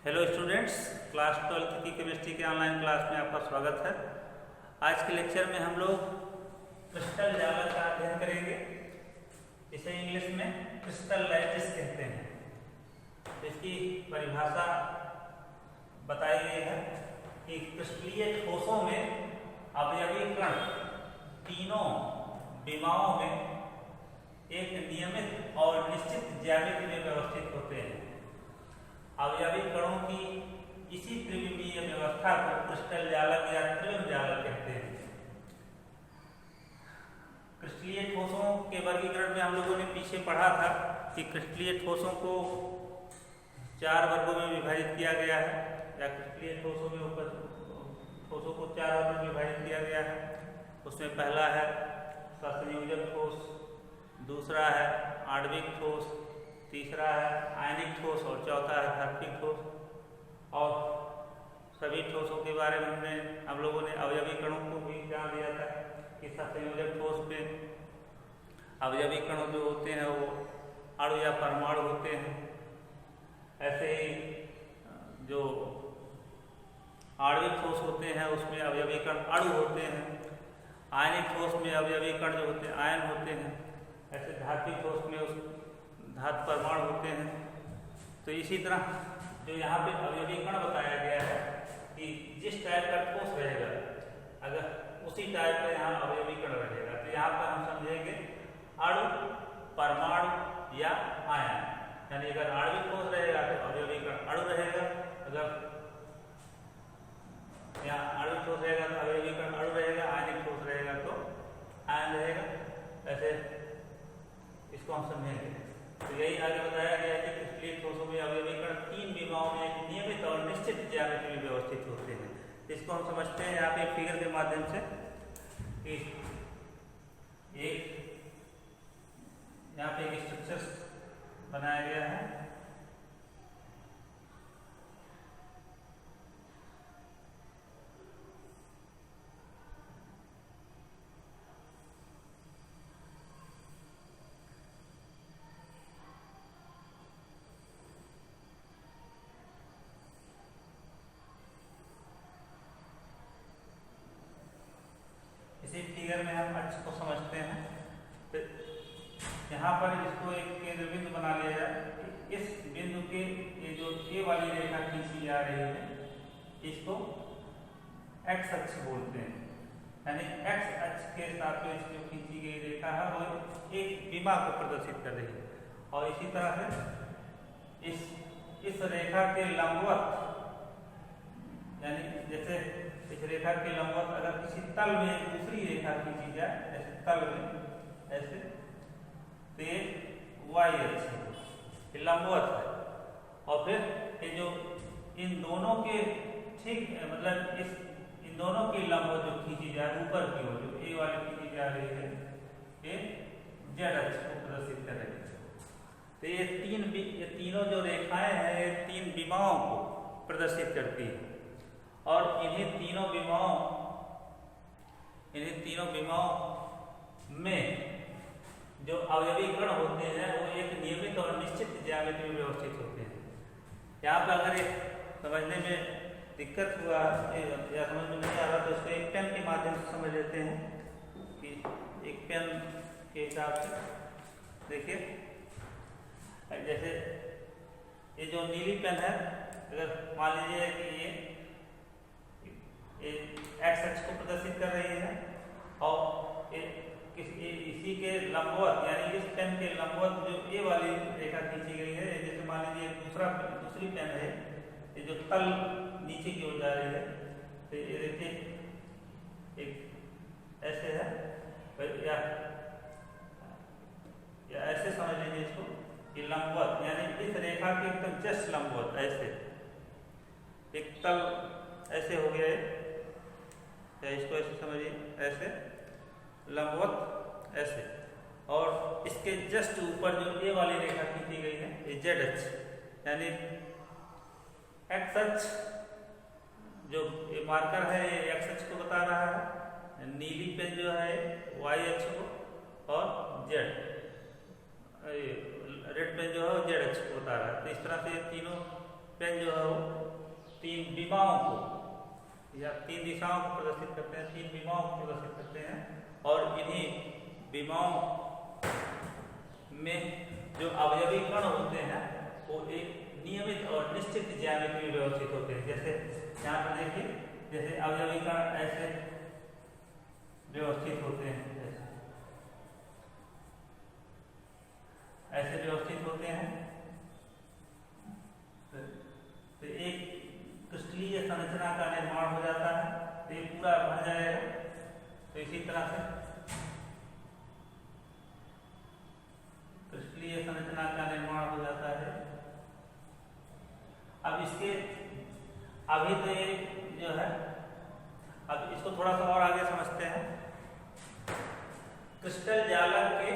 Hello students, class 12 की chemistry के online class में आपका स्वागत है। आज के लेक्चर में हम लोग क्रिस्टल जालक का अध्ययन करेंगे। इसे इंग्लिश में क्रिस्टल लैटिस कहते हैं। इसकी परिभाषा बताई गई है कि क्रिस्टलीय ठोसों में अवयवी कण तीनों विमाओं में एक नियमित और निश्चित ज्यामिति में व्यवस्थित होते हैं। अवयवी कणों की इसी त्रिविमीय व्यवस्था को क्रिस्टल जालक या त्रिविम जालक कहते हैं। क्रिस्टलीय ठोसों के वर्गीकरण में हम लोगों ने पीछे पढ़ा था कि क्रिस्टलीय ठोसों को 4 वर्गों में विभाजित किया गया है, या क्रिस्टलीय ठोसों को 4 वर्गों में विभाजित किया गया है। उसमें पहला है सहसंयोजक ठोस, दूसरा है आणविक ठोस, तीसरा है आयनिक ठोस और चौथा है धात्विक ठोस। और सभी ठोसों के बारे में हम लोगों ने अवयवी कणों को भी जान लिया था कि सहसंयोजक ठोस में अवयवी कण जो होते हैं वो अणु या परमाणु होते हैं। ऐसे ही जो आणविक ठोस होते हैं उसमें अवयवी कण अणु होते हैं। आयनिक ठोस में अवयवी कण जो होते हैं आयन होते हैं। ऐसे धात्विक ठोस में उस धातु परमाणु होते हैं। तो इसी तरह जो यहाँ पे अवयवी कण बताया गया है कि जिस टाइप का ठोस रहेगा अगर उसी टाइप का यहाँ अवयवी कण रहेगा, तो यहाँ पर हम समझेंगे अणु, परमाणु या आयन। यानी अगर आणविक ठोस रहेगा तो अवयवी कण अणु रहेगा, अगर यहाँ आणविक ठोस रहेगा तो अवयवी कण अणु रहेगा, आयनिक ठोस रहेगा तो आयन रहेगा। ऐसे इसको हम समझेंगे। तो यही आगे बताया गया है कि क्रिस्टलीय ठोसों में अवयवी कण 3 विमाओं में एक नियमित और निश्चित ज्यामिति में व्यवस्थित होते हैं। इसको हम समझते हैं यहाँ पे फिगर के माध्यम से कि यहाँ पे एक स्ट्रक्चर बनाया गया है। इसी फिगर में हम अक्ष को समझते हैं। तो यहाँ पर इसको एक केंद्र बिंदु बना लिया जाए। इस बिंदु के ये जो ए वाली रेखा खींची जा रही है इसको एक्स अक्ष बोलते हैं। यानी एक्स अक्ष के सापेक्ष जो खींची गई रेखा है वो एक विमा को प्रदर्शित कर रही है। और इसी तरह से इस रेखा के लंबवत, यानी जैसे इस रेखा के लंबवत अगर किसी तल में एक दूसरी रेखा खींची जाए, ऐसे तल में ऐसे, तो ये वाई अक्ष है, लंबवत है। और फिर ये जो इन दोनों के ठीक मतलब इन दोनों की लंबवत जो खींची जाए ऊपर की ओर, जो ए वाली खींची जा रही है ये जेड अक्ष को प्रदर्शित कर रही है। तो ये तीनों जो रेखाएं हैं ये 3 विमाओं को प्रदर्शित करती है। और इन्हीं तीनों विमाओं में जो अवयवी कण होते हैं वो एक नियमित और निश्चित ज्यामिति में व्यवस्थित होते हैं। यहाँ पर अगर समझने में दिक्कत हुआ या समझ में नहीं आ रहा तो इसको एक पेन के माध्यम से समझ लेते हैं कि एक पेन के हिसाब से देखिए, जैसे ये जो नीली पेन है, अगर मान लीजिए कि ये एक्स अक्ष को प्रदर्शित कर रही है और इसी के लंबवत, यानी इस पेन के लंबवत जो ए वाली रेखा खींची गई है। जैसे मान लीजिए दूसरी पेन है, ये जो तल नीचे की ओर जा रही है, तो ये देखिए एक ऐसे है या ऐसे समझ लीजिए इसको कि लंबवत, यानी इस रेखा के एकदम जस्ट लंबवत ऐसे एक तल ऐसे हो गया है, या इसको ऐसे समझिए ऐसे लंबवत ऐसे। और इसके जस्ट ऊपर जो ए वाली रेखा खींची गई है ये जेड अक्ष, यानी एक्स अक्ष जो ये मार्कर है ये एक्स अक्ष को बता रहा है, नीली पेन जो है वाई अक्ष को, और जेड रेड पेन जो है जेड अक्ष को बता रहा है। तो इस तरह से ये तीनों पेन जो है वो 3 विमाओं को या 3 दिशाओं को प्रदर्शित करते हैं, 3 विमाओं को प्रदर्शित करते हैं। और इन्हीं विमाओं में जो अवयवी कण होते हैं वो एक नियमित और निश्चित ज्यामिति में व्यवस्थित होते हैं। जैसे यहाँ पर देखिए, जैसे अवयवी कण ऐसे व्यवस्थित होते हैं, ऐसे व्यवस्थित होते हैं। तो एक क्रिस्टलीय संरचना का निर्माण हो जाता है, तो ये पूरा भर जाएगा। तो इसी तरह से क्रिस्टलीय संरचना का निर्माण हो जाता है। अब इसके अभी तो ये जो है, अब इसको थोड़ा सा और आगे समझते हैं। क्रिस्टल जालक के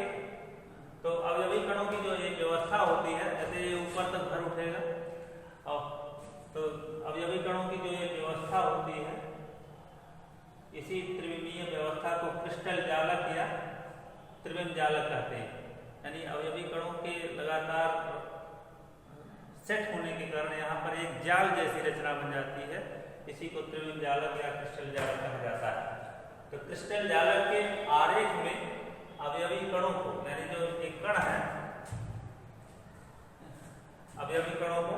तो अवयवी कणों की जो एक व्यवस्था होती है, जैसे ये ऊपर तक भर उठेगा, और तो अवयवी कणों की जो एक व्यवस्था होती है, इसी त्रिविमीय व्यवस्था को क्रिस्टल जालक या त्रिविम जालक कहते हैं। यानी अवयवी कणों के लगातार सेट होने के कारण यहाँ पर एक जाल जैसी रचना बन जाती है, इसी को त्रिविम जालक या क्रिस्टल जालक कहा जाता है। तो क्रिस्टल जालक के आरेख में अवयवी कणों को, यानी जो एक कण है, अवयवी कणों को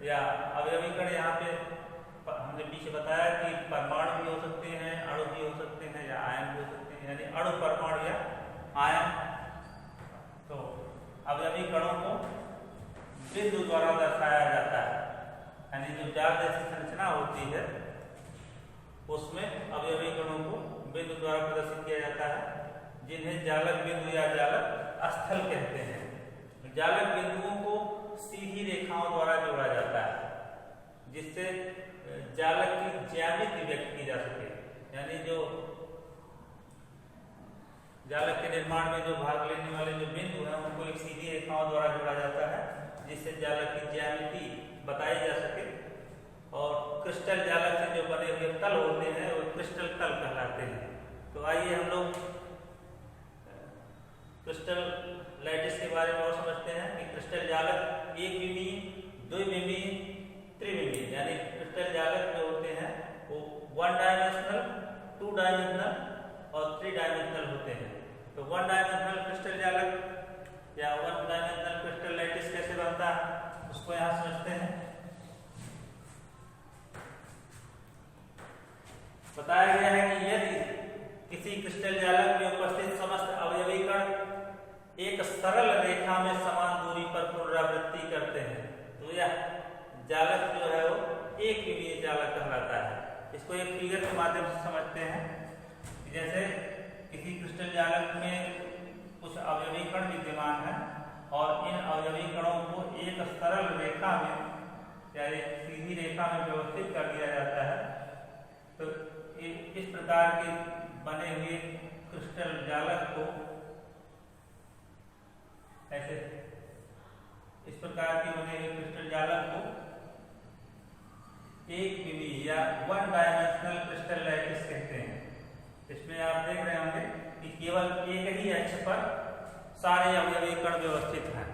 या अवयवी कण, यहाँ पे हमने पीछे बताया कि परमाणु भी हो सकते हैं, अणु भी हो सकते हैं, या आयन भी हो सकते हैं, यानी अणु, परमाणु या आयन। तो अवयवी कणों को बिंदु द्वारा दर्शाया जाता है, यानी जो जाल जैसी संरचना होती है उसमें अवयवी कणों को बिंदु द्वारा प्रदर्शित किया जाता है, जिन्हें जालक बिंदु या जालक स्थल कहते हैं। जालक बिंदुओं को सीधी रेखाओं द्वारा जोड़ा जाता है, जिससे जालक की ज्यामिति व्यक्त की जा सके। यानी जो जालक के निर्माण में जो भाग लेने वाले जो बिंदु हैं, उनको एक सीधी रेखाओं द्वारा जोड़ा जाता है, जिससे जालक की ज्यामिति बताई जा सके। और क्रिस्टल जालक से जो बने हुए तल होते हैं वो क्रिस्टल तल कहलाते हैं। तो आइए हम लोग क्रिस्टल लैटिस के बारे में और समझते हैं कि क्रिस्टल जालक एक विमीय, द्विविमीय, त्रिविमीय, यानी क्रिस्टल जालक जो होते हैं वो 1 डायमेंशनल, 2 डायमेंशनल और 3 डायमेंशनल होते हैं। तो 1 डायमेंशनल क्रिस्टल जालक या 1 डायमेंशनल क्रिस्टल लैटिस कैसे बनता है, उसको यहाँ समझते हैं। बताया गया है कि यदि किसी क्रिस्टल जालक में उपस्थित समस्त अवयवी कण एक सरल रेखा में समान दूरी पर पुनरावृत्ति करते हैं, तो यह जालक जो है वो एक विमीय जालक कहलाता है। इसको एक फिगर के माध्यम से समझते हैं। जैसे किसी क्रिस्टल जालक में कुछ अवयवी कण विद्यमान है और इन अवयवी कणों को एक सरल रेखा में या एक सीधी रेखा में व्यवस्थित कर दिया जाता है। तो इस प्रकार के बने हुए क्रिस्टल जालक को ऐसे, इस प्रकार के बने हुए क्रिस्टल जालक को एक विमीय या 1 डायमेंशनल क्रिस्टल लैटिस कहते हैं। इसमें आप देख रहे होंगे कि केवल एक ही अक्ष पर सारे अवयवी कण व्यवस्थित हैं,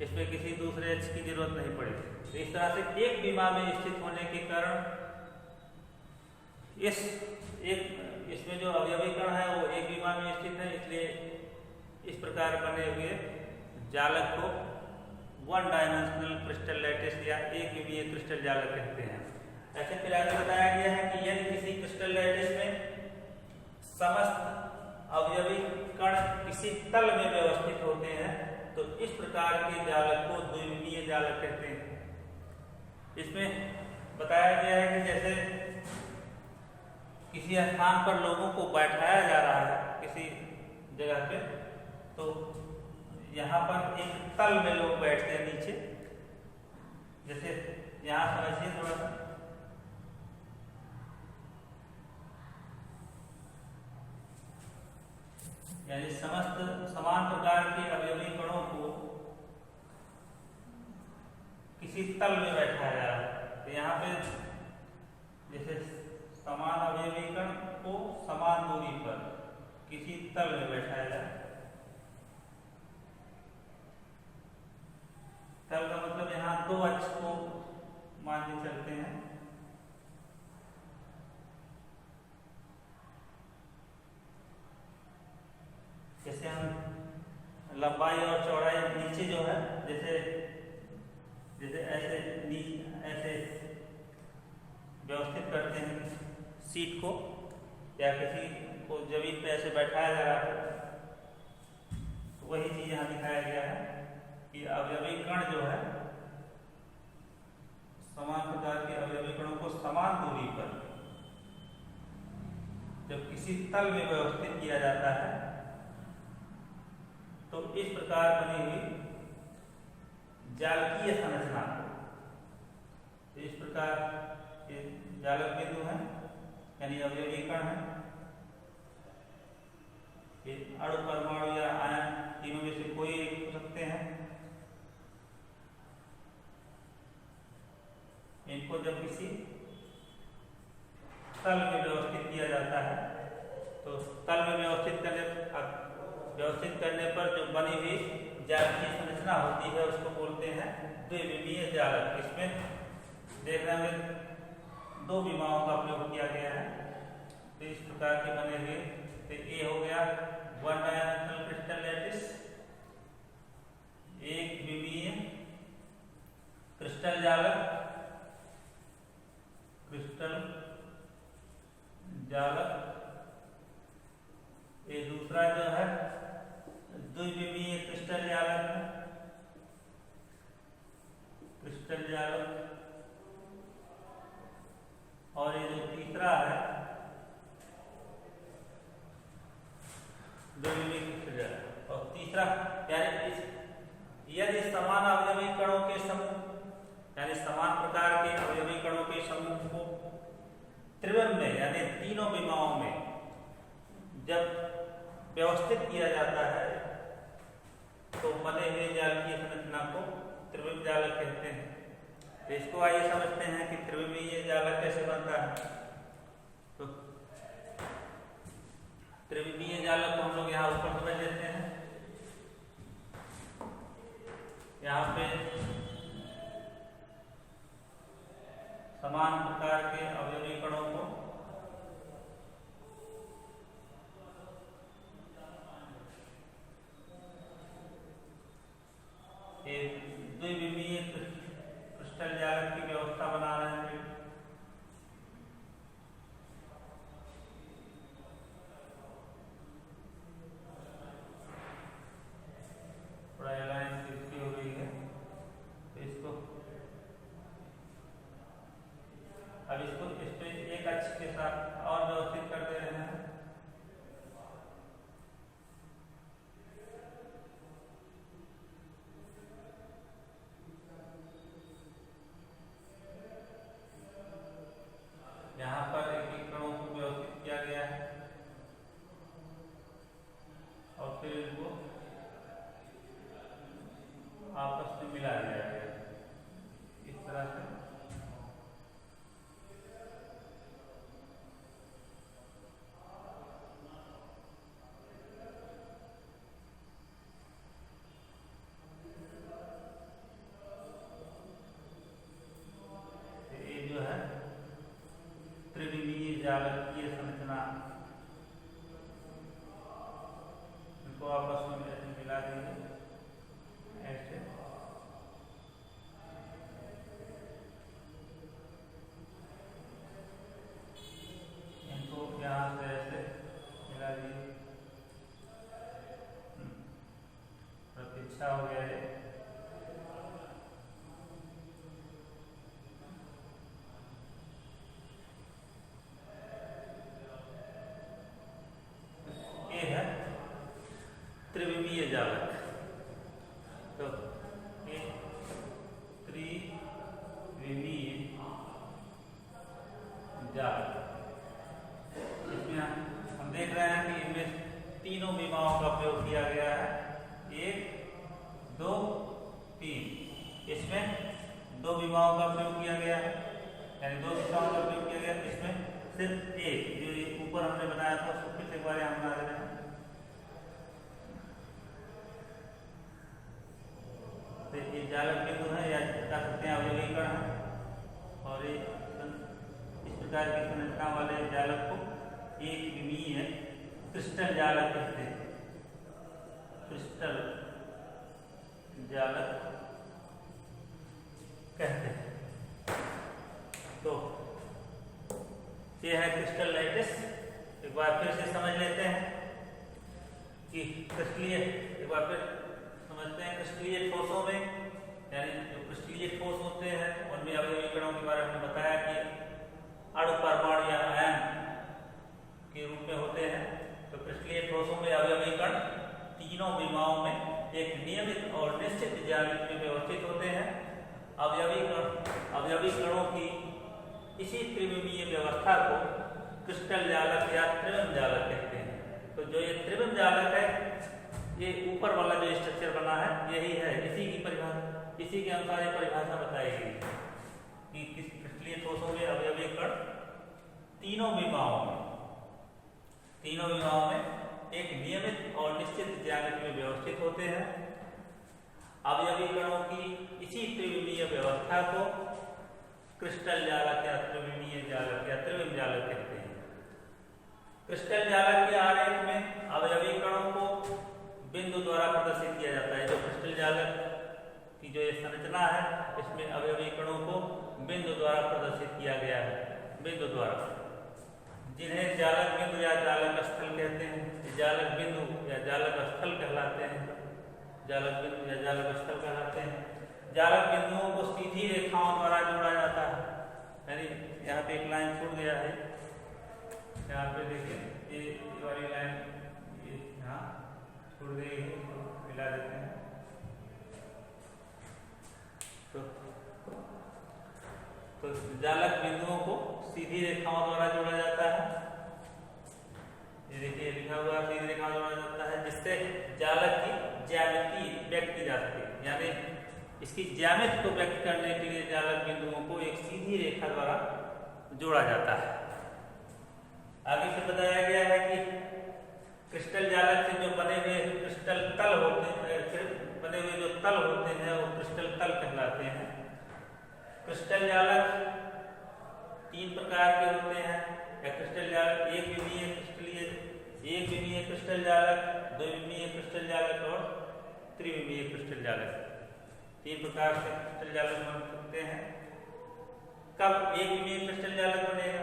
इसमें किसी दूसरे अक्ष की जरूरत नहीं पड़ी। तो इस तरह से एक विमा में स्थित होने के कारण इसमें जो अवयवी कण है वो एक विमा में स्थित है, इसलिए इस प्रकार बने हुए जालक को 1 डायमेंशनल क्रिस्टल लैटिस या एक विमीय क्रिस्टल जालक कहते हैं। ऐसे फिर आगे बताया गया है कि यदि किसी क्रिस्टल लैटिस में समस्त अवयवी कण किसी तल में व्यवस्थित होते हैं, तो इस प्रकार के जालक को द्विविमीय जालक कहते हैं। इसमें बताया गया है कि जैसे किसी स्थान पर लोगों को बैठाया जा रहा है किसी जगह पे, तो यहाँ पर एक तल में लोग बैठते हैं नीचे। जैसे यहाँ समझिए थोड़ा सा, यानी समस्त समान प्रकार के अवयवी कणों को किसी तल में बैठाया जा रहा है। तो यहाँ पे जैसे समान अवयवी कण को समान दूरी पर किसी तल में बैठाया जाए। तल का मतलब यहाँ दो अक्ष को मान के चलते हैं। जैसे हम लंबाई और चौड़ाई नीचे जो है जैसे ऐसे व्यवस्थित करते हैं सीट को, या किसी को जमीन पे ऐसे बैठाया जा रहा है, तो वही चीज यहाँ दिखाया गया है कि अवयवी कण जो है समान प्रकार के अवयवी कणों को समान दूरी पर जब किसी तल में व्यवस्थित किया जाता है तो इस प्रकार बनी हुई जालकीय संरचना को, तो इस प्रकार के जालक बिंदु हैं यानी अवयवी कण है, अणु परमाणु या आयन तीनों में से कोई एक हो सकते हैं। इनको जब किसी तल में व्यवस्थित किया जाता है तो तल में व्यवस्थित करने पर जो बनी हुई जालकीय संरचना होती है उसको बोलते हैं द्विविमीय जालक। इसमें देख रहे हैं दो विमाओं का प्रयोग किया गया है, तो इस प्रकार के बने हुए, तो ये हो गया वन डायमेंशनल क्रिस्टल लैटिस, एक विमीय क्रिस्टल जालक, ये दूसरा जो है द्विविमीय क्रिस्टल जालक, और ये जो तीसरा है द्विविमीय क्रिस्टल जालक। और तीसरा यानी यदि समान अवयवी कणों के समूह यानी समान प्रकार के अवयवी कणों के समूह को त्रिविम में यानी तीनों विमाओं में जब व्यवस्थित किया जाता है तो बने हुए जालकीय संरचना को त्रिविम जालक कहते हैं। तो इसको आइए समझते हैं कि त्रिविमीय जालक कैसे बनता है। तो त्रिविमीय जालक को हम लोग यहाँ ऊपर समझ लेते हैं। यहाँ पे समान प्रकार के अवयवी कणों को एक द्विविमीय क्रिस्टल जालक की व्यवस्था बना रहे हैं। थोड़ा लाइन इसकी हो गई है, तो इसको अब इस पे एक अक्ष के साथ और व्यवस्थित कर दे रहे हैं। यहाँ पर एक कणों को व्यवस्थित किया गया है और फिर इनको आपस में मिला दिया गया इस तरह से। ये जो है त्रिविमीय जालकीय संरचना, इनको आपस में मिला देंगे ऐसे। इनको यहाँ से ऐसे मिला दिए, प्रतीक्षा हो गया है। त्रिविमीय जालक, तो ये त्रिविमीय जालक, इसमें हम देख रहे हैं कि इनमें तीनों विमाओं का प्रयोग किया गया है, 1 2 3। इसमें दो विमाओं का प्रयोग किया गया है यानी दो दिशाओं का प्रयोग किया गया। इसमें सिर्फ एक जो ऊपर हमने बनाया था उसको फिर से एक बार यहाँ बना दे रहे हैं। तो ये जालक बिंदु है या बता सकते हैं अवयवी कण है। और इस प्रकार की संरचना वाले जालक को एक विमीय क्रिस्टल जालक कहते हैं। क्रिस्टल जालक कहते हैं। तो ये है क्रिस्टल लैटिस। एक बार फिर से समझ लेते हैं कि क्रिस्टलीय, एक बार फिर समझते हैं क्रिस्टलीय ठोसों में, यानी जो क्रिस्टलीय ठोस होते हैं उनमें अवयवी कणों के बारे में बताया कि अणु, परमाणु या आयन के रूप में होते हैं। तो क्रिस्टलीय ठोसों में अवयवी कण तीनों विमाओं में एक नियमित और निश्चित ज्यामिति में व्यवस्थित होते हैं। अवयवी कणों की इसी त्रिविमीय व्यवस्था को क्रिस्टल जालक या त्रिविम जालक कहते हैं। तो जो ये त्रिविम जालक है, ये ऊपर वाला जो स्ट्रक्चर बना है यही है, इसी की परिभाषा, इसी के अनुसार ये परिभाषा बताई गई कि क्रिस्टलीय ठोसों में अवयवी कण तीनों विमाओं में एक नियमित और निश्चित ज्यामिति में व्यवस्थित होते हैं। अवयवी कणों की इसी त्रिविमीय व्यवस्था को क्रिस्टल जालक या त्रिविमीय जालक या त्रिविम जालक कहते हैं। क्रिस्टल जालक के आरेख में अवयवी कणों को बिंदु द्वारा प्रदर्शित किया जाता है। जो क्रिस्टल जालक की जो ये संरचना है, इसमें अवयवी कणों को बिंदु द्वारा प्रदर्शित किया गया है, बिंदु द्वारा, जिन्हें जालक बिंदु या जालक स्थल कहते हैं। जालक बिंदु या जालक स्थल कहलाते हैं। जालक बिंदु या जालक स्थल कहलाते हैं। जालक बिंदुओं को सीधी रेखाओं द्वारा जोड़ा जाता है। यानी यहाँ पे एक लाइन छूट गया है, यहाँ पे देखिए ये वाली लाइन ये यहाँ छूट गई है, इसको मिला देते हैं। तो जालक बिंदुओं को सीधी रेखाओं द्वारा जोड़ा जाता है। ये देखिए लिखा हुआ सीधी रेखाओं जोड़ा जाता है, जिससे जालक की ज्यामिति व्यक्त की जाती है। यानी इसकी ज्यामिति को व्यक्त करने के लिए जालक बिंदुओं को एक सीधी रेखा द्वारा जोड़ा जाता है। आगे से बताया गया है कि क्रिस्टल जालक से जो बने हुए क्रिस्टल तल होते हैं, बने हुए जो तल होते हैं वो क्रिस्टल तल कहलाते हैं। क्रिस्टल जालक तीन प्रकार के होते हैं। या क्रिस्टल जालक एक विमीय क्रिस्टल जालक, दो विमीय क्रिस्टल जालक और त्रिविमीय क्रिस्टल जालक। तीन प्रकार से क्रिस्टल जालक बन सकते हैं। कब एक विमीय क्रिस्टल जालक बनेगा?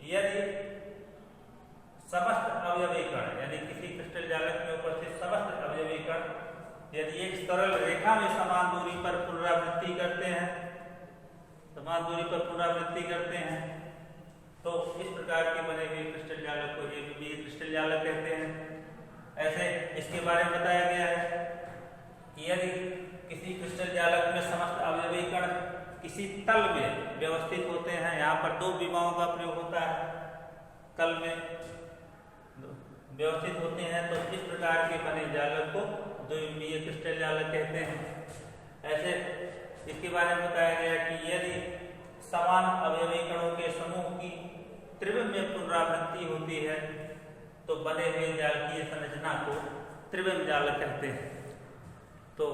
यदि समस्त अवयवी कण, यानी किसी क्रिस्टल जालक में उपस्थित समस्त अवयवी कण यदि एक सरल रेखा में समान दूरी पर पुनरावृत्ति करते हैं, तो इस प्रकार के बने हुए क्रिस्टल जालक को एक विमीय क्रिस्टल जालक कहते हैं। ऐसे इसके बारे में बताया गया है कि यदि किसी क्रिस्टल जालक में समस्त अवयवी कण किसी तल में व्यवस्थित होते हैं, यहाँ पर दो विमाओं का प्रयोग होता है, तल में व्यवस्थित होते हैं, तो इस प्रकार के बने जालक को द्विविमीय क्रिस्टल जालक कहते हैं। ऐसे इसके बारे में बताया गया कि यदि समान अवयवी कणों के समूह की त्रिविम में पुनरावृत्ति होती है, तो बने हुए जालकीय संरचना को त्रिविम जालक कहते हैं। तो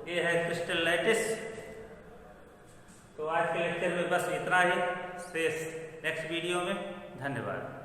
ये है क्रिस्टल लैटिस। तो आज के लेक्चर में बस इतना ही। शेष नेक्स्ट वीडियो में। धन्यवाद।